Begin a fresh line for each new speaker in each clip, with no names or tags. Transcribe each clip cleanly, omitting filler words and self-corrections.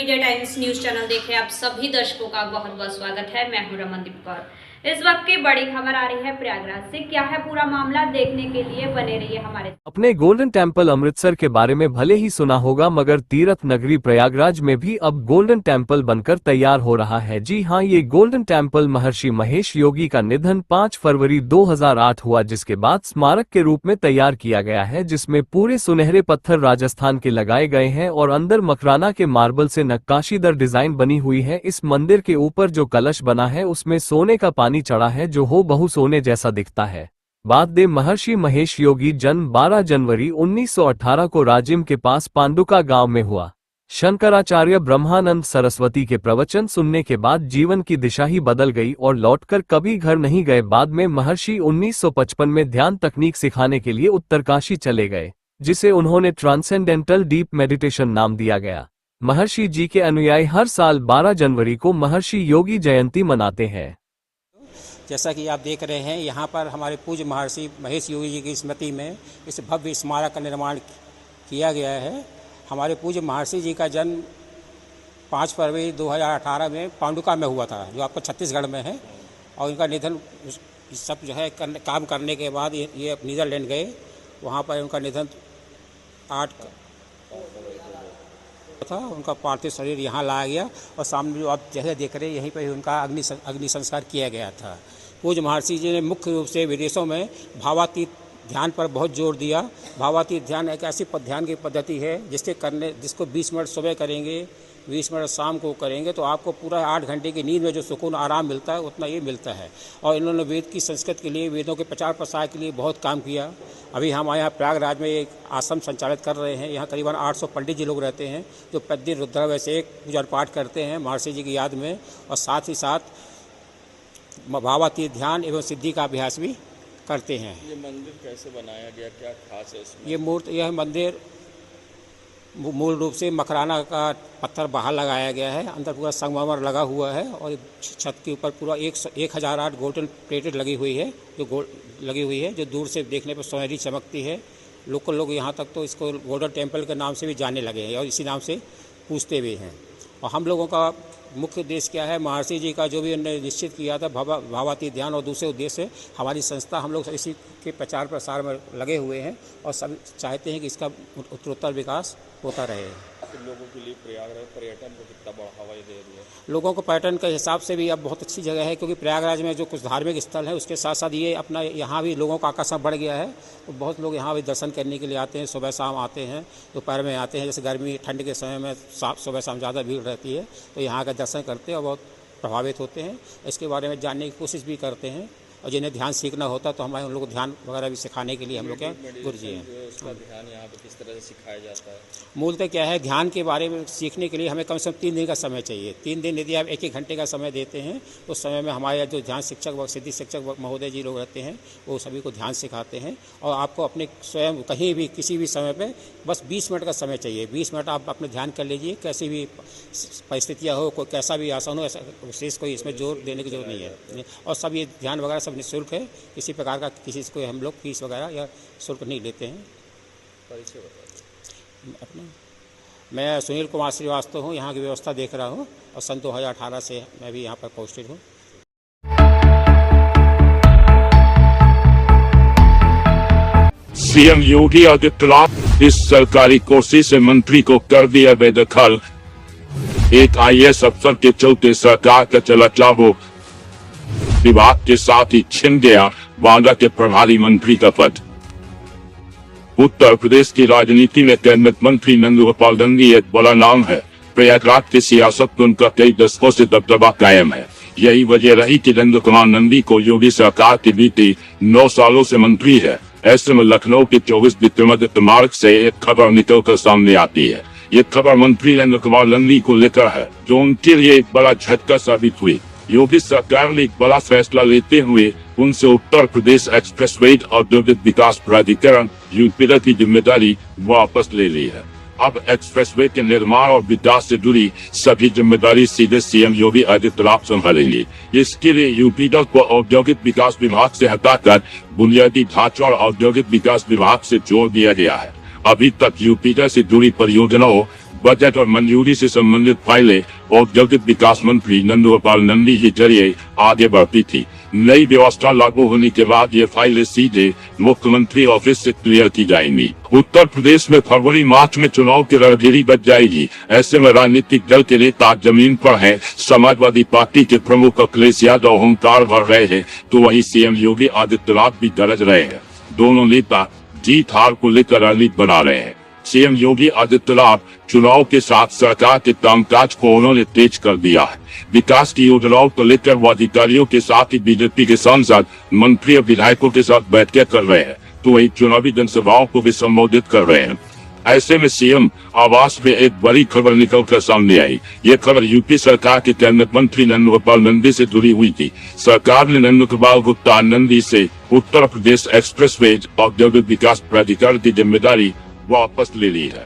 Media times news channel देखे आप सभी दर्शकों का बहुत बहुत स्वागत है। मैं हूं रमनदीप कौर। इस वक्त की बड़ी खबर आ रही है प्रयागराज से। क्या है पूरा मामला, देखने के लिए बने रहिए हमारे।
अपने गोल्डन टेम्पल अमृतसर के बारे में भले ही सुना होगा, मगर तीर्थ नगरी प्रयागराज में भी अब गोल्डन टेम्पल बनकर तैयार हो रहा है। जी हां, ये गोल्डन टेम्पल महर्षि महेश योगी का निधन 5 फरवरी 2008 हुआ, जिसके बाद स्मारक के रूप में तैयार किया गया है, जिसमें पूरे सुनहरे पत्थर राजस्थान के लगाए गए हैं और अंदर मकराना के मार्बल से नक्काशीदार डिजाइन बनी हुई है। इस मंदिर के ऊपर जो कलश बना है उसमें सोने का पानी चढ़ा है, जो हो बहु सोने जैसा दिखता है। बात दे महर्षि महेश योगी जन्म 12 जनवरी 1918 को राजिम के पास पांडुका गांव में हुआ। शंकराचार्य ब्रह्मानंद सरस्वती के प्रवचन सुनने के बाद जीवन की दिशा ही बदल गई और लौटकर कभी घर नहीं गए। बाद में महर्षि 1955 में ध्यान तकनीक सिखाने के लिए उत्तरकाशी चले गए, जिसे उन्होंने ट्रांसेंडेंटल डीप मेडिटेशन नाम दिया गया। महर्षि जी के अनुयायी हर साल 12 जनवरी को महर्षि योगी जयंती मनाते हैं।
जैसा कि आप देख रहे हैं, यहाँ पर हमारे पूज्य महर्षि महेश योगी जी की स्मृति में इस भव्य स्मारक का निर्माण किया गया है। हमारे पूज्य महर्षि जी का जन्म 5 फरवरी 2018 में पांडुका में हुआ था, जो आपको छत्तीसगढ़ में है, और इनका निधन सब जो है काम करने के बाद ये नीदरलैंड गए। वहाँ पर उनका निधन 8 था। उनका पार्थिव शरीर यहाँ लाया गया और सामने जो आप जैसे देख रहे हैं, यहीं पर ही उनका अग्नि संस्कार किया गया था। पूज्य महर्षि जी ने मुख्य रूप से विदेशों में भावातीत ध्यान पर बहुत जोर दिया। भावातीत ध्यान एक ऐसी ध्यान की पद्धति है जिसको 20 मिनट सुबह करेंगे, 20 मिनट शाम को करेंगे, तो आपको पूरा 8 घंटे की नींद में जो सुकून आराम मिलता है उतना ये मिलता है। और इन्होंने वेद की संस्कृत के लिए, वेदों के प्रचार प्रसार के लिए बहुत काम किया। अभी हमारे यहाँ प्रयागराज में एक आश्रम संचालित कर रहे हैं। यहाँ करीबन 800 पंडित जी लोग रहते हैं, जो प्रतिदिन रुद्राभिषेक पूजा पाठ करते हैं महर्षि जी की याद में, और साथ ही साथ भावातीत ध्यान एवं सिद्धि का अभ्यास भी करते हैं।
ये मंदिर कैसे बनाया गया, क्या खास है इसमें?
यह मंदिर मूल रूप से मकराना का पत्थर बाहर लगाया गया है, अंदर पूरा संगमरमर लगा हुआ है, और छत के ऊपर पूरा 1008 गोल्डन प्लेटेड लगी हुई है, जो दूर से देखने पर सुनहरी चमकती है। लोकल लोग यहाँ तक तो इसको गोल्डन टेम्पल के नाम से भी जानने लगे हैं और इसी नाम से पूछते भी हैं। और हम लोगों का मुख्य उद्देश्य क्या है, महर्षि जी का जो भी उन्होंने निश्चित किया था भावातीत ध्यान, और दूसरे उद्देश्य हमारी संस्था, हम लोग इसी के प्रचार प्रसार में लगे हुए हैं और सब चाहते हैं कि इसका उत्तरोत्तर विकास होता रहे।
लोगों के लिए प्रयागराज पर्यटन को कितना बढ़ावा दे रही है?
लोगों को पर्यटन के हिसाब से भी अब बहुत अच्छी जगह है, क्योंकि प्रयागराज में जो कुछ धार्मिक स्थल है उसके साथ साथ ये अपना यहाँ भी लोगों का आकर्षण बढ़ गया है। तो बहुत लोग यहाँ भी दर्शन करने के लिए आते हैं, सुबह शाम आते हैं, दोपहर में आते हैं। जैसे गर्मी ठंड के समय में सुबह शाम ज़्यादा भीड़ रहती है, तो यहाँ का दर्शन करते हैं और बहुत प्रभावित होते हैं। इसके बारे में जानने की कोशिश भी करते हैं, और जिन्हें ध्यान सीखना होता तो हमारे उन लोगों को ध्यान वगैरह भी सिखाने के लिए हम लोग क्या गुरु जी हैं।
उसका ध्यान यहाँ पे किस तरह से सिखाया जाता है?
मूलतः क्या है, ध्यान के बारे में सीखने के लिए हमें कम से कम 3 दिन का समय चाहिए। 3 दिन यदि आप 1-1 घंटे का समय देते हैं, उस समय में हमारे जो ध्यान शिक्षक व सिद्धि शिक्षक महोदय जी लोग रहते हैं, वो सभी को ध्यान सिखाते हैं। और आपको अपने स्वयं कहीं भी किसी भी समय पर बस 20 मिनट का समय चाहिए। 20 मिनट आप अपने ध्यान कर लीजिए, कैसी भी परिस्थितियाँ हो, कोई कैसा भी आसन हो, ऐसा विशेष कोई इसमें जोर देने की जरूरत नहीं है। और सब ये ध्यान वगैरह सब निःशुल्क है, किसी प्रकार का किसी को हम लोग फीस वगैरह या शुल्क नहीं लेते हैं।
परिचय बताइए
अपना। मैं सुनील कुमार श्रीवास्तव हूँ, यहाँ की व्यवस्था देख रहा हूँ, और सन 2018 से मैं भी यहाँ पर पोस्टेड हूँ।
सीएम योगी आदित्यनाथ इस सरकारी कुर्सी से मंत्री को कर दिया बेदखल। एक आईएएस अफसर के चलते सरकार का चला चाबू, विभाग के साथ ही छिन गया बांदा के प्रभारी मंत्री का पद। उत्तर प्रदेश की राजनीति में कैबिनेट मंत्री नंदगोपाल नंदी एक बड़ा नाम है। प्रयागराज की सियासत में उनका कई दशकों से दबदबा कायम है। यही वजह रही कि नंदकुमार नंदी को योगी सरकार की बीती 9 सालों से मंत्री है। ऐसे में लखनऊ के 24 विक्रमादित्य मार्ग से एक खबर निकलकर सामने आती है। ये खबर मंत्री नंदकुमार नंदी को लेकर है, जो उनके लिए एक बड़ा झटका साबित हुई। योगी सरकार ने एक बड़ा फैसला लेते हुए उनसे उत्तर प्रदेश एक्सप्रेसवे औद्योगिक विकास प्राधिकरण यूपीडा की जिम्मेदारी वापस ले ली है। अब एक्सप्रेसवे के निर्माण और विकास से जुड़ी सभी जिम्मेदारी सीधे सीएम योगी आदित्यनाथ संभालेंगे। इसके लिए यूपीडा को औद्योगिक विकास विभाग से हटाकर बुनियादी ढांचा और औद्योगिक विकास विभाग से जोड़ दिया गया है। अभी तक यूपीडा से जुड़ी परियोजनाओं बजट और मंजूरी से संबंधित फाइलें औद्योगिक विकास मंत्री नंदगोपाल नंदी के जरिए आगे बढ़ती थी। नई व्यवस्था लागू होने के बाद ये फाइलें सीधे मुख्यमंत्री ऑफिस से क्लियर की जाएंगी। उत्तर प्रदेश में फरवरी मार्च में चुनाव की रणधीरी बच जाएगी। ऐसे में राजनीतिक दल के नेता जमीन पर हैं। समाजवादी पार्टी के प्रमुख अखिलेश यादव हुंकार भर रहे हैं, तो वहीं सीएम योगी आदित्यनाथ भी गरज रहे हैं। दोनों नेता जीत हार को लेकर रणनीति बना रहे हैं। सीएम योगी आदित्यनाथ चुनाव के साथ सरकार के कामकाज को उन्होंने तेज कर दिया है। विकास की योजनाओं को लेकर वो अधिकारियों के साथ ही बीजेपी के सांसद, मंत्री और विधायकों के साथ बैठकें कर रहे हैं, तो वही चुनावी जनसभाओं को भी संबोधित कर रहे हैं। ऐसे में सीएम आवास में एक बड़ी खबर निकलकर सामने आई। ये खबर यूपी सरकार के कैबिनेट मंत्री नंदगोपाल नंदी से जुड़ी हुई थी। सरकार ने नंदगोपाल गुप्ता नंदी से उत्तर प्रदेश एक्सप्रेसवे औद्योगिक विकास प्राधिकरण की जिम्मेदारी वापस ले ली है।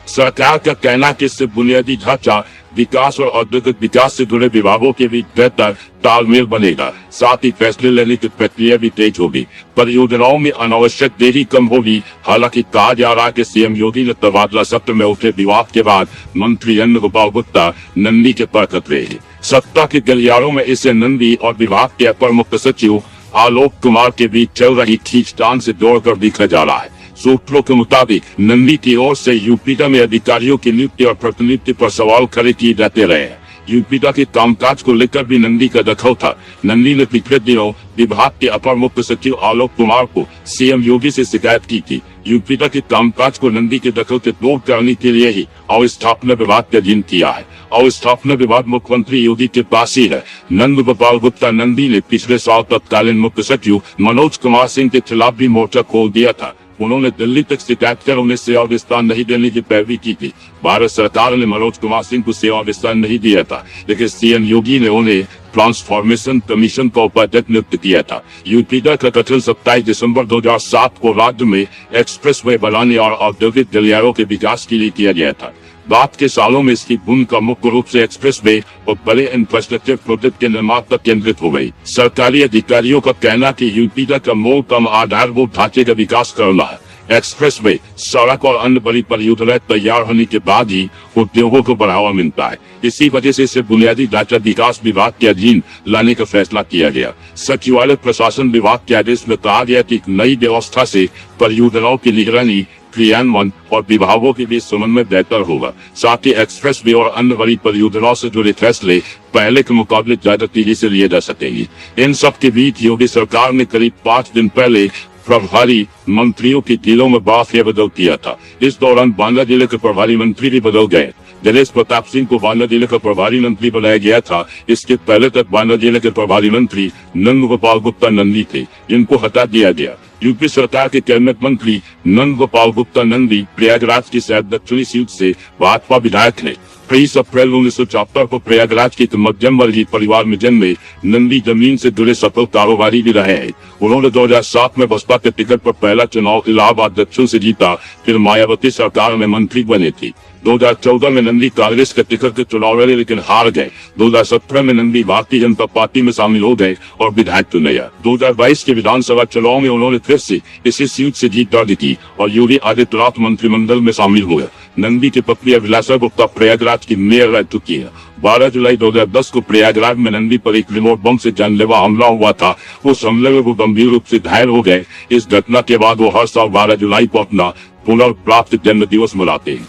सरकार का कहना है कि इससे बुनियादी ढांचा विकास और औद्योगिक विकास से जुड़े विभागों के बीच बेहतर तालमेल बनेगा। साथ ही फैसले लेने की प्रक्रिया भी तेज होगी। परियोजनाओं में अनावश्यक देरी कम होगी। हालांकि कहा जा रहा है कि सीएम योगी ने तबादला सत्र में उठे विवाद के बाद मंत्री नंदगोपाल गुप्ता नंदी के पर कतरे। सत्ता के गलियारों में इसे नंदी और विभाग के अपर मुख्य सचिव आलोक कुमार के बीच चल रही खींचतान से जोड़कर देखा जा रहा है। सूत्रों के मुताबिक नंदी की ओर से यूपीडा में अधिकारियों की नियुक्ति और प्रतिनियुक्ति पर सवाल खड़े किए जाते रहे हैं। यूपीडा के कामकाज को लेकर भी नंदी का दखल था। नंदी ने पिछले दिनों विभाग के अपर मुख्य सचिव आलोक कुमार को सीएम योगी से शिकायत की थी। यूपीडा के कामकाज को नंदी के दखल से दूर करने के लिए ही अवस्थापना विभाग का अधीन किया है। अवस्थापना विभाग मुख्यमंत्री योगी के पास ही है। नंदगोपाल गुप्ता नंदी ने पिछले साल तत्कालीन मुख्य सचिव मनोज कुमार सिंह के खिलाफ भी मोर्चा खोल दिया था। उन्होंने दिल्ली तक शिकायत कर उन्हें सेवा विस्तार नहीं देने की पैरवी की थी। भारत सरकार ने मनोज कुमार सिंह को सेवा विस्तार नहीं दिया था, लेकिन सीएम योगी ने उन्हें ट्रांसफॉर्मेशन कमीशन का उपाध्यक्ष नियुक्त किया था। यूपीडा का गठन 27 दिसंबर 2007 को राज्य में एक्सप्रेसवे बनाने और औद्योगिक गलियारों के विकास के लिए किया गया था। बाद के सालों में इसकी भूमिका मुख्य रूप से एक्सप्रेसवे और बड़े इंफ्रास्ट्रक्चर प्रोजेक्ट के निर्माण तक केंद्रित हो गई। सरकारी अधिकारियों का कहना कि यूपीडा का मूल काम आधारभूत ढांचे का विकास करना है। एक्सप्रेसवे, सड़क और अन्य बड़ी परियोजनाएं तैयार होने के बाद ही उद्योगों को बढ़ावा मिलता है। इसी वजह से इसे बुनियादी ढांचा विकास विभाग के अधीन लाने का फैसला किया गया। सचिवालय प्रशासन विभाग के आदेश में कहा गया कि नई व्यवस्था से परियोजनाओं की निगरानी, क्रियान्वयन और विभागों के बीच समन्वय बेहतर होगा। साथ ही एक्सप्रेसवे और अन्य बड़ी परियोजनाओं से जुड़े फैसले पहले के मुकाबले ज्यादा तेजी से लिए जा सकेंगे। इन सब के बीच योगी सरकार ने करीब 5 दिन पहले प्रभारी मंत्रियों की जिलों में बड़ा फेरबदल किया था। इस दौरान बांदा जिले के प्रभारी मंत्री भी बदल गए। दिनेश प्रताप सिंह को बांदा जिले का प्रभारी मंत्री बनाया गया था। इसके पहले तक बांदा जिले के प्रभारी मंत्री नंदगोपाल गुप्ता नंदी थे, जिनको हटा दिया गया। यूपी सरकार के कैबिनेट मंत्री नंदगोपाल गुप्ता नंदी प्रयागराज की शायद दक्षिणी सीट से भाजपा विधायक है। 23 अप्रैल 1974 को प्रयागराज के मध्यम वर्गीय परिवार में जन्मे नंदी जमीन से जुड़े सफल कारोबारी भी रहे हैं। उन्होंने 2007 में बसपा के टिकट पर पहला चुनाव इलाहाबाद दक्षिण से जीता, फिर मायावती सरकार में मंत्री बने थे। 2014 में नंदी कांग्रेस के टिकट के चुनाव लड़े लेकिन हार गए। 2017 में नंदी भारतीय जनता पार्टी में शामिल हो गए और विधायक चुने गए। 2022 के विधानसभा चुनाव में उन्होंने फिर से इसी सीट से जीत दर्ज की और योगी आदित्यनाथ मंत्रिमंडल में शामिल हुए। नंदी की पत्नी अभिलाषा गुप्ता प्रयागराज की मेयर रह चुकी है। 12 जुलाई 2010 को प्रयागराज में नंदी पर एक रिमोट बम से जानलेवा हमला हुआ था। उस हमले में वो गंभीर रूप से घायल हो गए। इस घटना के बाद वो हर साल 12 जुलाई को अपना पुनर्प्राप्त जन्म दिवस मनाते हैं।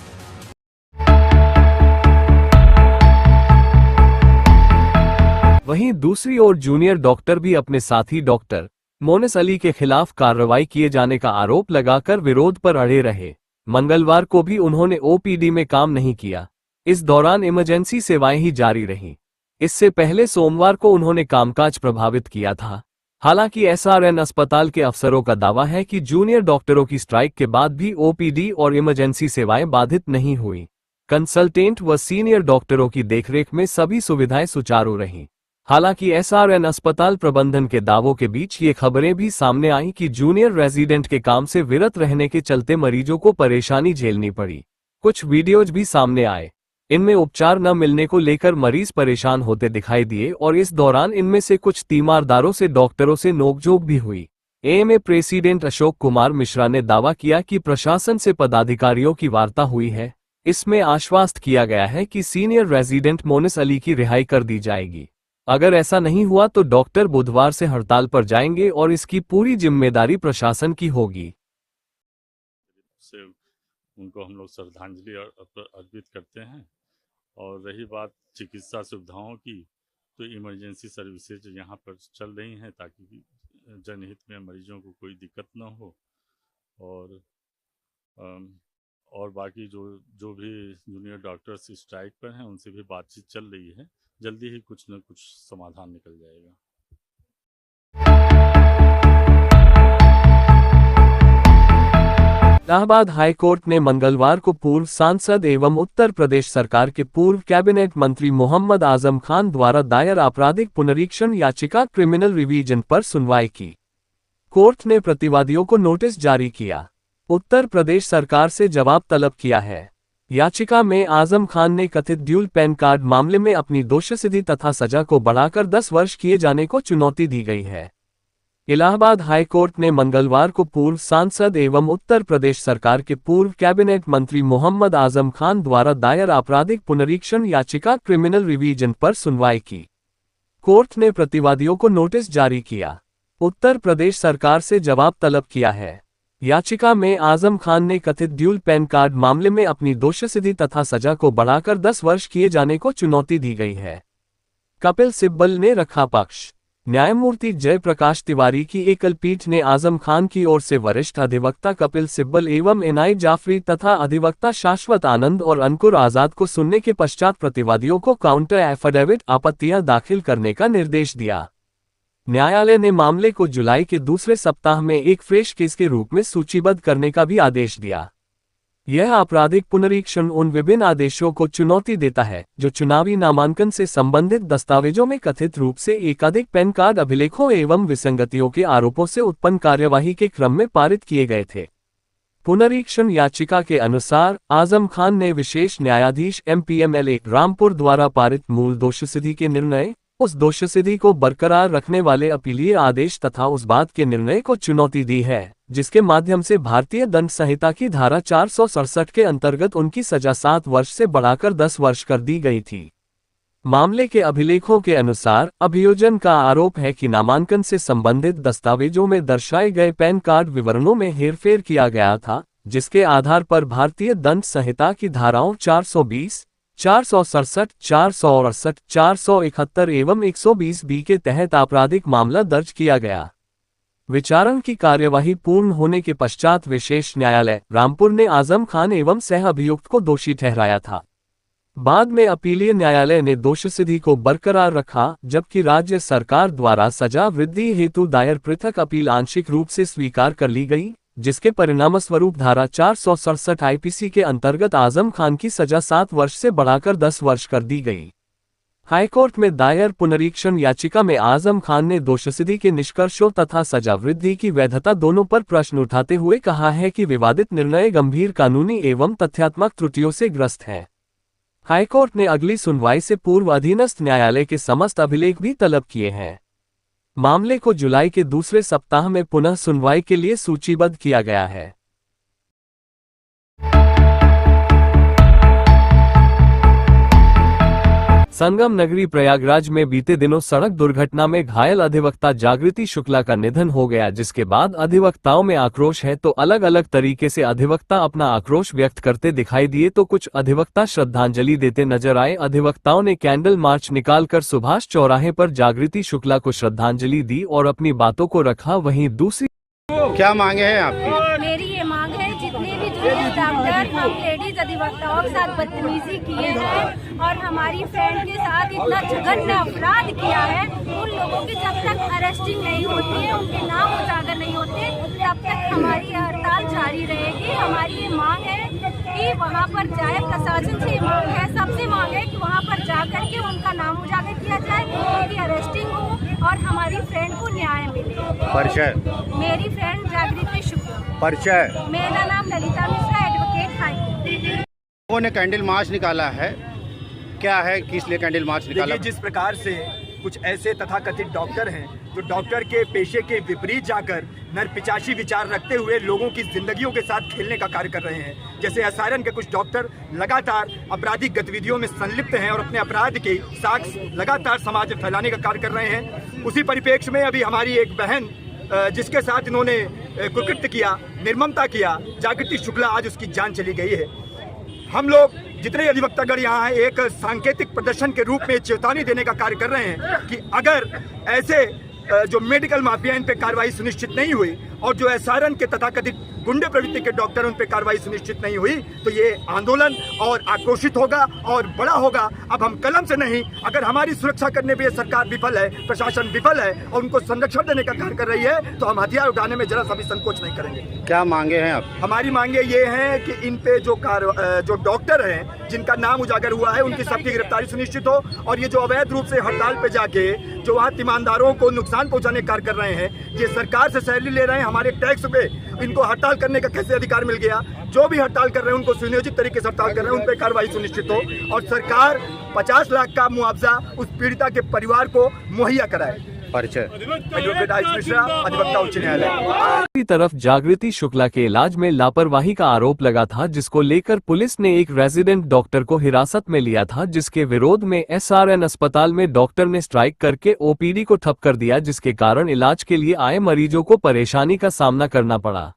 वहीं दूसरी ओर जूनियर डॉक्टर भी अपने साथी डॉक्टर मोनिस अली के खिलाफ कार्रवाई किए जाने का आरोप लगाकर विरोध पर अड़े रहे। मंगलवार को भी उन्होंने ओपीडी में काम नहीं किया। इस दौरान इमरजेंसी सेवाएं ही जारी रहीं। इससे पहले सोमवार को उन्होंने कामकाज प्रभावित किया था। हालांकि एसआरएन अस्पताल के अफसरों का दावा है कि जूनियर डॉक्टरों की स्ट्राइक के बाद भी ओपीडी और इमरजेंसी सेवाएं बाधित नहीं हुई। कंसल्टेंट व सीनियर डॉक्टरों की देखरेख में सभी सुविधाएं सुचारू रहीं। हालांकि एसआरएन अस्पताल प्रबंधन के दावों के बीच ये खबरें भी सामने आईं कि जूनियर रेजिडेंट के काम से विरत रहने के चलते मरीजों को परेशानी झेलनी पड़ी। कुछ वीडियोज भी सामने आए। इनमें उपचार न मिलने को लेकर मरीज परेशान होते दिखाई दिए और इस दौरान इनमें से कुछ तीमारदारों से डॉक्टरों से नोकझोंक भी हुई। एएमए प्रेसिडेंट अशोक कुमार मिश्रा ने दावा किया कि प्रशासन से पदाधिकारियों की वार्ता हुई है इसमें आश्वस्त किया गया है कि सीनियर रेजिडेंट मोनिस अली की रिहाई कर दी जाएगी। अगर ऐसा नहीं हुआ तो डॉक्टर बुधवार से हड़ताल पर जाएंगे और इसकी पूरी जिम्मेदारी प्रशासन की होगी।
से उनको हम लोग श्रद्धांजलि अर्पित करते हैं। और रही बात चिकित्सा सुविधाओं की, तो इमरजेंसी सर्विसेज यहाँ पर चल रही हैं ताकि जनहित में मरीजों को कोई दिक्कत ना हो। और बाकी जो भी जूनियर डॉक्टर्स स्ट्राइक पर हैं उनसे भी बातचीत चल रही है। जल्दी ही कुछ न कुछ समाधान निकल जाएगा।
इलाहाबाद हाई कोर्ट ने मंगलवार को पूर्व सांसद एवं उत्तर प्रदेश सरकार के पूर्व कैबिनेट मंत्री मोहम्मद आजम खान द्वारा दायर आपराधिक पुनरीक्षण याचिका क्रिमिनल रिवीजन पर सुनवाई की। कोर्ट ने प्रतिवादियों को नोटिस जारी किया, उत्तर प्रदेश सरकार से जवाब तलब किया है। याचिका में आजम खान ने कथित ड्यूल पैन कार्ड मामले में अपनी दोषसिद्धि तथा सजा को बढ़ाकर 10 वर्ष किए जाने को चुनौती दी गई है। इलाहाबाद हाई कोर्ट ने मंगलवार को पूर्व सांसद एवं उत्तर प्रदेश सरकार के पूर्व कैबिनेट मंत्री मोहम्मद आजम खान द्वारा दायर आपराधिक पुनरीक्षण याचिका क्रिमिनल रिवीजन पर सुनवाई की। कोर्ट ने प्रतिवादियों को नोटिस जारी किया, उत्तर प्रदेश सरकार से जवाब तलब किया है। याचिका में आजम खान ने कथित ड्यूल पैन कार्ड मामले में अपनी दोषसिद्धि तथा सजा को बढ़ाकर 10 वर्ष किए जाने को चुनौती दी गई है। कपिल सिब्बल ने रखा पक्ष। न्यायमूर्ति जयप्रकाश तिवारी की एकल पीठ ने आजम खान की ओर से वरिष्ठ अधिवक्ता कपिल सिब्बल एवं एनआई जाफरी तथा अधिवक्ता शाश्वत आनंद और अंकुर आजाद को सुनने के पश्चात प्रतिवादियों को काउंटर एफिडेविट आपत्तियां दाखिल करने का निर्देश दिया। न्यायालय ने मामले को जुलाई के दूसरे सप्ताह में एक फ्रेश केस के रूप में सूचीबद्ध करने का भी आदेश दिया। यह आपराधिक पुनरीक्षण उन विभिन्न आदेशों को चुनौती देता है जो चुनावी नामांकन से संबंधित दस्तावेजों में कथित रूप से एकाधिक पैन कार्ड अभिलेखों एवं विसंगतियों के आरोपों से उत्पन्न कार्यवाही के क्रम में पारित किए गए थे। पुनरीक्षण याचिका के अनुसार आजम खान ने विशेष न्यायाधीश MPMLA रामपुर द्वारा पारित मूल दोषसिद्धि के निर्णय, उस दोषसिद्धि को बरकरार रखने वाले अपीलीय आदेश तथा उस बात के निर्णय को चुनौती दी है जिसके माध्यम से भारतीय दंड संहिता की धारा 467 के अंतर्गत उनकी सजा 7 वर्ष से बढ़ाकर 10 वर्ष कर दी गई थी। मामले के अभिलेखों के अनुसार अभियोजन का आरोप है कि नामांकन से संबंधित दस्तावेजों में दर्शाए गए पैन कार्ड विवरणों में हेरफेर किया गया था, जिसके आधार पर भारतीय दंड संहिता की धाराओं 420, 467, 468, 471 एवं 120B के तहत आपराधिक मामला दर्ज किया गया। विचारण की कार्यवाही पूर्ण होने के पश्चात विशेष न्यायालय रामपुर ने आजम खान एवं सह अभियुक्त को दोषी ठहराया था। बाद में अपीलीय न्यायालय ने दोषसिद्धि को बरकरार रखा, जबकि राज्य सरकार द्वारा सजा वृद्धि हेतु दायर पृथक अपील आंशिक रूप से स्वीकार कर ली गई, जिसके परिणामस्वरूप धारा 467 IPC के अंतर्गत आजम खान की सजा 7 वर्ष से बढ़ाकर 10 वर्ष कर दी गई। हाईकोर्ट में दायर पुनरीक्षण याचिका में आजम खान ने दोषसिद्धि के निष्कर्षों तथा सजा वृद्धि की वैधता दोनों पर प्रश्न उठाते हुए कहा है कि विवादित निर्णय गंभीर कानूनी एवं तथ्यात्मक त्रुटियों से ग्रस्त है। हाईकोर्ट ने अगली सुनवाई से पूर्व अधीनस्थ न्यायालय के समस्त अभिलेख भी तलब किए हैं। मामले को जुलाई के दूसरे सप्ताह में पुनः सुनवाई के लिए सूचीबद्ध किया गया है। संगम नगरी प्रयागराज में बीते दिनों सड़क दुर्घटना में घायल अधिवक्ता जागृति शुक्ला का निधन हो गया, जिसके बाद अधिवक्ताओं में आक्रोश है। तो अलग अलग तरीके से अधिवक्ता अपना आक्रोश व्यक्त करते दिखाई दिए, तो कुछ अधिवक्ता श्रद्धांजलि देते नजर आए। अधिवक्ताओं ने कैंडल मार्च निकालकर सुभाष चौराहे पर जागृति शुक्ला को श्रद्धांजलि दी और अपनी बातों को रखा। वहीं दूसरी
क्या मांगे हैं आपकी?
मेरी ये मांग है, जितने भी जूनियर डॉक्टर हम लेडीज अधिवक्ताओं के साथ बदतमीजी किए हैं और हमारी फ्रेंड के साथ इतना जघन्य अपराध किया है, उन लोगों की जब तक अरेस्टिंग नहीं होती है, उनके नाम उजागर नहीं होते, तब तक हमारी हड़ताल जारी रहेगी। हमारी ये मांग है कि वहाँ पर जाए, प्रशासन से मांग है, सबसे मांग है कि वहाँ पर जा करके उनका नाम उजागर किया जाए, उनकी अरेस्टिंग हो और हमारी फ्रेंड को न्याय मिले।
परिचय?
मेरी फ्रेंड जागृति शुक्ला।
परिचय?
मेरा नाम ललिता मिश्रा, एडवोकेट हाई।
लोगों ने कैंडल मार्च निकाला है, क्या है, किस लिए कैंडल मार्च निकाला?
जिस प्रकार से कुछ ऐसे तथाकथित डॉक्टर हैं जो डॉक्टर के पेशे के विपरीत जाकर नरपिचाशी विचार रखते हुए लोगों की जिंदगियों के साथ खेलने का कार्य कर रहे हैं। जैसे एसआरएन के कुछ डॉक्टर लगातार आपराधिक गतिविधियों में संलिप्त हैं और अपने अपराध के साक्ष्य लगातार समाज में फैलाने का कार्य कर रहे हैं। उसी परिप्रेक्ष्य में अभी हमारी एक बहन जिसके साथ इन्होंने कुकृत्य किया, निर्ममता किया, जागृति शुक्ला, आज उसकी जान चली गई है। हम लोग जितने अधिवक्तागण यहाँ हैं एक सांकेतिक प्रदर्शन के रूप में चेतावनी देने का कार्य कर रहे हैं कि अगर ऐसे जो मेडिकल माफिया इन पे कार्रवाई सुनिश्चित नहीं हुई और जो एसआरएन के तथाकथित गुंडे प्रवृत्ति के डॉक्टर उन पे कार्रवाई सुनिश्चित नहीं हुई तो ये आंदोलन और आक्रोशित होगा और बड़ा होगा। अब हम कलम से नहीं, अगर हमारी सुरक्षा करने पे सरकार विफल है, प्रशासन विफल है और उनको संरक्षण देने का कार्य कर रही है तो हम हथियार उठाने में जरा सा भी संकोच नहीं करेंगे।
क्या मांगे हैं आप?
हमारी मांगे ये हैं कि इन पे जो डॉक्टर हैं जिनका नाम उजागर हुआ है उनकी सबकी गिरफ्तारी सुनिश्चित हो और ये जो अवैध रूप से हड़ताल पे जाके जो वहाँ ईमानदारों को नुकसान पहुँचाने का कार्य कर रहे हैं, ये सरकार से सैलरी ले रहे हैं, हमारे टैक्स पे इनको हड़ताल करने का कैसे अधिकार मिल गया? जो भी हड़ताल कर रहे हैं उनको सुनियोजित तरीके से हड़ताल कर रहे हैं, उन पर कार्रवाई सुनिश्चित हो और सरकार 50 लाख का मुआवजा उस पीड़िता के परिवार को मुहैया कराए।
परिचय
एडवोकेट आयुष मिश्रा, अधिवक्ता उच्च न्यायालय।
दूसरी तरफ जागृति शुक्ला के इलाज में लापरवाही का आरोप लगा था, जिसको लेकर पुलिस ने एक रेजिडेंट डॉक्टर को हिरासत में लिया था, जिसके विरोध में एसआरएन अस्पताल में डॉक्टर ने स्ट्राइक करके ओपीडी को ठप कर दिया, जिसके कारण इलाज के लिए आए मरीजों को परेशानी का सामना करना पड़ा।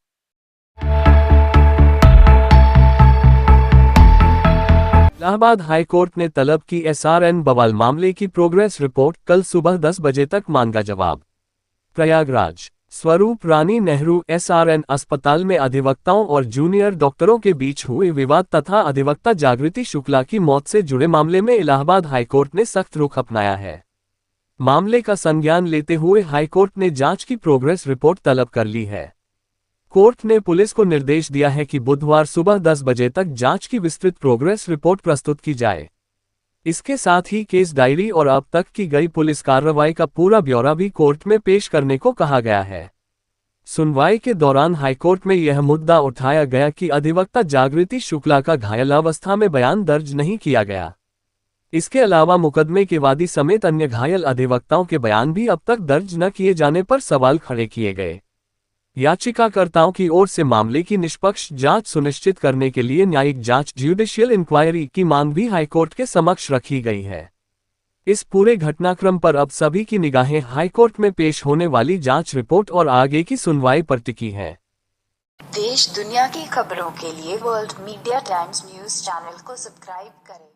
इलाहाबाद हाई कोर्ट ने तलब की एसआरएन बवाल मामले की प्रोग्रेस रिपोर्ट, कल सुबह 10 बजे तक मांगा जवाब। प्रयागराज, स्वरूप रानी नेहरू एसआरएन अस्पताल में अधिवक्ताओं और जूनियर डॉक्टरों के बीच हुए विवाद तथा अधिवक्ता जागृति शुक्ला की मौत से जुड़े मामले में इलाहाबाद हाईकोर्ट ने सख्त रुख अपनाया है। मामले का संज्ञान लेते हुए हाईकोर्ट ने जांच की प्रोग्रेस रिपोर्ट तलब कर ली है। कोर्ट ने पुलिस को निर्देश दिया है कि बुधवार सुबह 10 बजे तक जांच की विस्तृत प्रोग्रेस रिपोर्ट प्रस्तुत की जाए। इसके साथ ही केस डायरी और अब तक की गई पुलिस कार्रवाई का पूरा ब्यौरा भी कोर्ट में पेश करने को कहा गया है। सुनवाई के दौरान हाईकोर्ट में यह मुद्दा उठाया गया कि अधिवक्ता जागृति शुक्ला का घायलावस्था में बयान दर्ज नहीं किया गया। इसके अलावा मुकदमे के वादी समेत अन्य घायल अधिवक्ताओं के बयान भी अब तक दर्ज न किए जाने पर सवाल खड़े किए गए। याचिकाकर्ताओं की ओर से मामले की निष्पक्ष जांच सुनिश्चित करने के लिए न्यायिक जांच ज्युडिशियल इंक्वायरी की मांग भी हाईकोर्ट के समक्ष रखी गई है। इस पूरे घटनाक्रम पर अब सभी की निगाहें हाईकोर्ट में पेश होने वाली जांच रिपोर्ट और आगे की सुनवाई पर टिकी हैं।
देश दुनिया की खबरों के लिए world media times news channel को सब्सक्राइब करें।